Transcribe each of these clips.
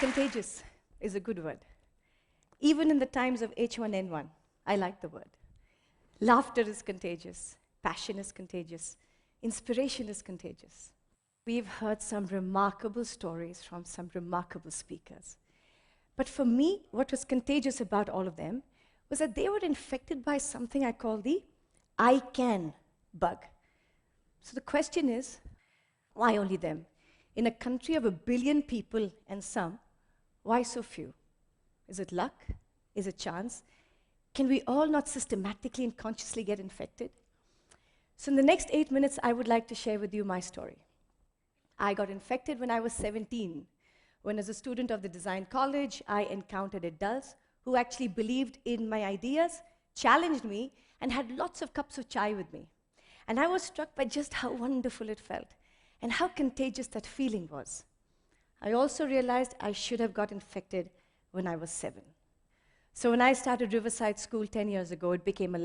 Contagious is a good word. Even in the times of H1N1, I like the word. Laughter is contagious. Passion is contagious. Inspiration is contagious. We've heard some remarkable stories from some remarkable speakers. But for me, what was contagious about all of them was that they were infected by something I call the I can bug. So the question is, why only them? In a country of 1 billion people and some, why so few? Is it luck? Is it chance? Can we all not systematically and consciously get infected? So in the next 8 minutes, I would like to share with you my story. I got infected when I was 17, when as a student of the design college, I encountered adults who actually believed in my ideas, challenged me, and had lots of cups of chai with me. And I was struck by just how wonderful it felt and how contagious that feeling was. I also realized I should have got infected when I was 7. So when I started Riverside School 10 years ago, it became a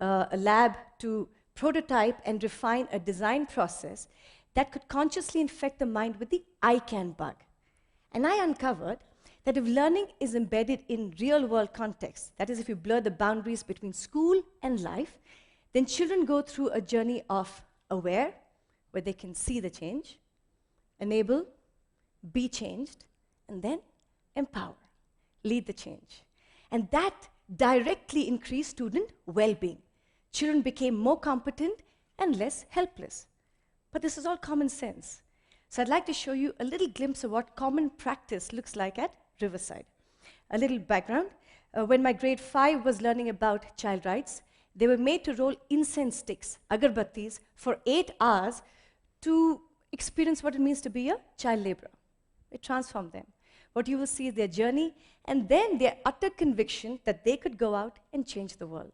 lab to prototype and refine a design process that could consciously infect the mind with the I can bug. And I uncovered that if learning is embedded in real-world context, that is, if you blur the boundaries between school and life, then children go through a journey of aware, where they can see the change, enable, be changed, and then empower, lead the change. And that directly increased student well-being. Children became more competent and less helpless. But this is all common sense. So I'd like to show you a little glimpse of what common practice looks like at Riverside. A little background. When my grade 5 was learning about child rights, they were made to roll incense sticks, agarbattis, for 8 hours to experience what it means to be a child laborer. It transformed them. What you will see is their journey and then their utter conviction that they could go out and change the world.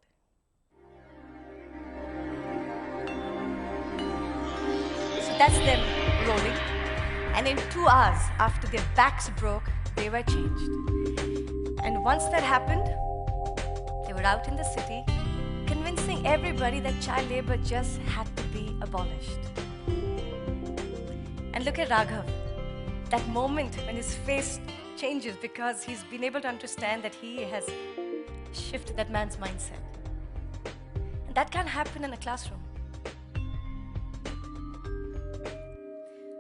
So that's them rolling. And in 2 hours, after their backs broke, they were changed. And once that happened, they were out in the city, convincing everybody that child labor just had to be abolished. And look at Raghav. That moment when his face changes because he's been able to understand that he has shifted that man's mindset. And that can't happen in a classroom.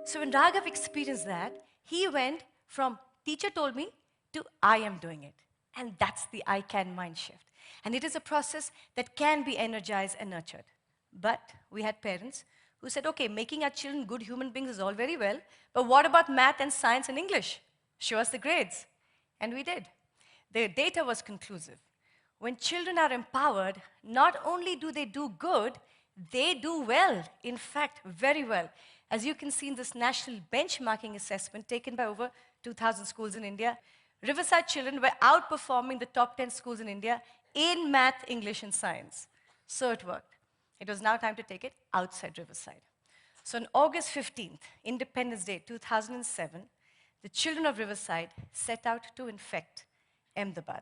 So when Raghav experienced that, he went from teacher told me to I am doing it. And that's the I can mind shift. And it is a process that can be energized and nurtured. But we had parents who said, okay, making our children good human beings is all very well, but what about math and science and English? Show us the grades. And we did. The data was conclusive. When children are empowered, not only do they do good, they do well. In fact, very well. As you can see in this national benchmarking assessment taken by over 2,000 schools in India, Riverside children were outperforming the top 10 schools in India in math, English, and science. So it worked. It was now time to take it outside Riverside. So on August 15th, Independence Day 2007, the children of Riverside set out to infect Ahmedabad.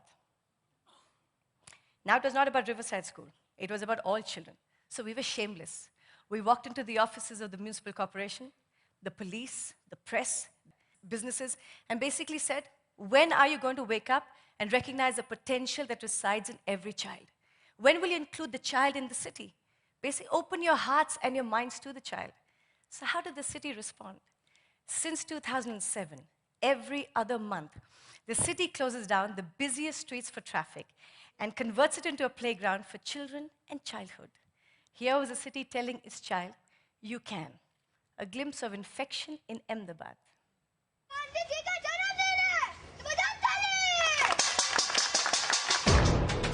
Now it was not about Riverside School. It was about all children. So we were shameless. We walked into the offices of the municipal corporation, the police, the press, businesses, and basically said, when are you going to wake up and recognize the potential that resides in every child? When will you include the child in the city? Basically, open your hearts and your minds to the child. So how did the city respond? Since 2007, every other month, the city closes down the busiest streets for traffic and converts it into a playground for children and childhood. Here was the city telling its child, you can. A glimpse of infection in Ahmedabad.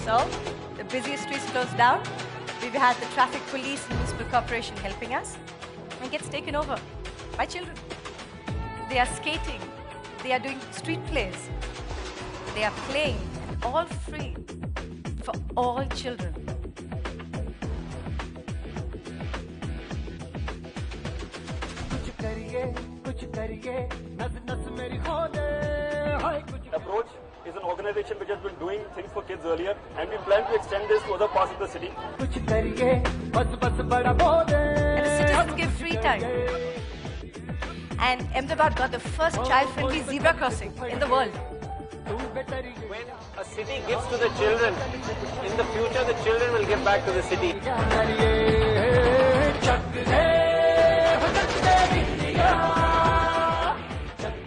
So, the busiest streets closed down. We've had the traffic police and municipal corporation helping us, and it gets taken over by children. They are skating. They are doing street plays. They are playing, all free for all children. Approach is an organization which has been doing things for kids earlier, and we plan to extend this to other parts of the city. And the citizens give free time. And Ahmedabad got the first child-friendly zebra crossing in the world. When a city gives to the children, in the future the children will give back to the city.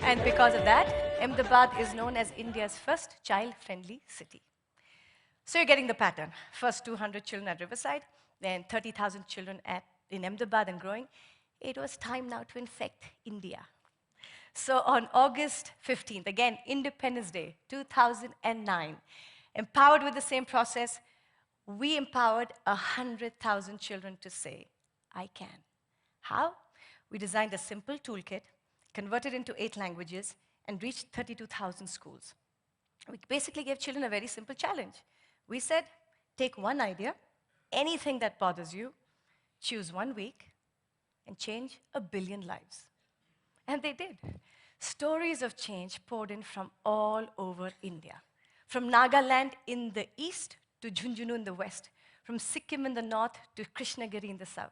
And because of that, Ahmedabad is known as India's first child-friendly city. So you're getting the pattern. First 200 children at Riverside, then 30,000 children in Ahmedabad and growing. It was time now to infect India. So on August 15th, again, Independence Day, 2009, empowered with the same process, we empowered 100,000 children to say, I can. How? We designed a simple toolkit, converted into 8 languages, and reached 32,000 schools. We basically gave children a very simple challenge. We said, take one idea, anything that bothers you, choose 1 week, and change 1 billion lives. And they did. Stories of change poured in from all over India. From Nagaland in the east to Jhunjhunu in the west. From Sikkim in the north to Krishnagiri in the south.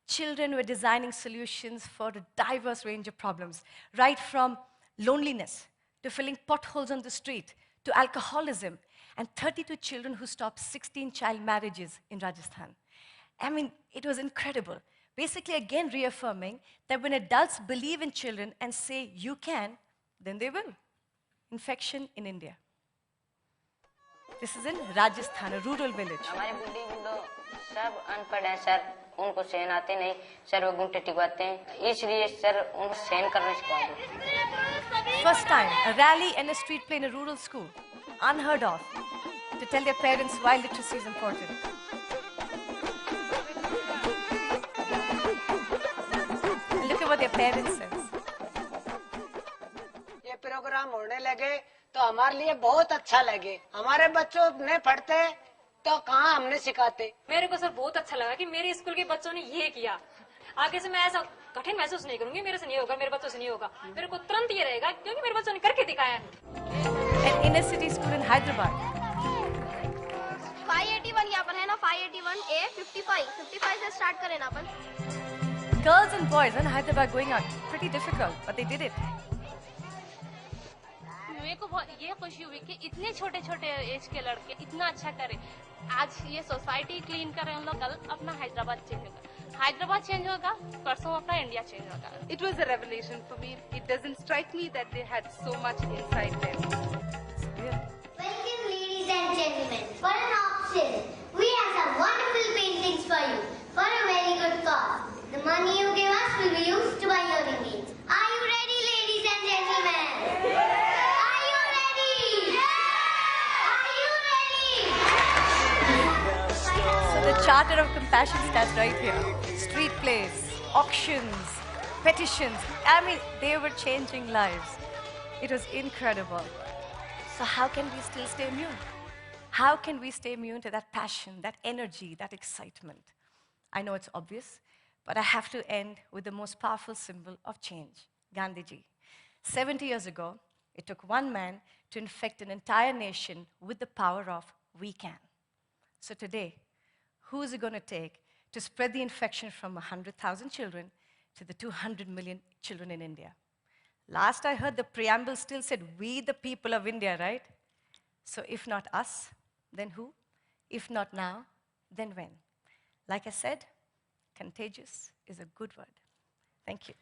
Children were designing solutions for a diverse range of problems, right from loneliness to filling potholes on the street to alcoholism, and 32 children who stopped 16 child marriages in Rajasthan. I mean, it was incredible. Basically, again, reaffirming that when adults believe in children and say, you can, then they will. Infection in India. This is in Rajasthan, a rural village. हमारे बुढ़े बुढ़ो सब अनपढ़ हैं sir, उनको सहन आते नहीं, सर वो घुंटे टिकवाते हैं, इसलिए सर उनको सहन करना सिखा दो. First time, a rally and a street play in a rural school, unheard of, to tell their parents why literacy is important. And look at what their parents says. ये programme होने लगे तो हमारे लिए बहुत अच्छा लगे. हमारे बच्चों ने पढ़ते तो कहाँ हमने सिखाते. मेरे को सर बहुत अच्छा लगा कि मेरे स्कूल के बच्चों ने ये किया. आगे से मैं ऐसा कठिन महसूस नहीं करूंगी, मेरे से नहीं होगा, मेरे बच्चों से नहीं होगा. मेरे को तुरंत ये रहेगा क्योंकि मेरे बच्चों ने करके दिखाया है. An inner city school in Hyderabad. 581 यहाँ पर है ना, 581A 55 से स्टार्ट करें ना अपन. Girls and boys in Hyderabad going out. Pretty difficult, but they did it. मेरे को ये खुशी हुई कि इतने छोटे छोटे एज के लड़के इतना अच्छा करे. आज ये सोसाइटी क्लीन कर रहे हैं हम लोग, कल अपना हैदराबाद चेंज होगा. हैदराबाद चेंज होगा, परसों अपना इंडिया चेंज होगा. It was a revelation for me. It doesn't strike me that they had so much inside them. Welcome ladies and gentlemen. For an auction, we have some wonderful paintings for you for a very good cause. The money you give us will be used to buy your rings. Are you ready, ladies and gentlemen? Are you ready? Are you ready? So the Charter of Compassion stands right here. Street plays, auctions, petitions. I mean, they were changing lives. It was incredible. So how can we still stay immune? How can we stay immune to that passion, that energy, that excitement? I know it's obvious, but I have to end with the most powerful symbol of change, Gandhiji. 70 years ago, it took one man to infect an entire nation with the power of we can. So today, who is it going to take to spread the infection from 100,000 children to the 200 million children in India? Last I heard, the preamble still said, we the people of India, right? So if not us, then who? If not now, then when? Like I said, contagious is a good word. Thank you.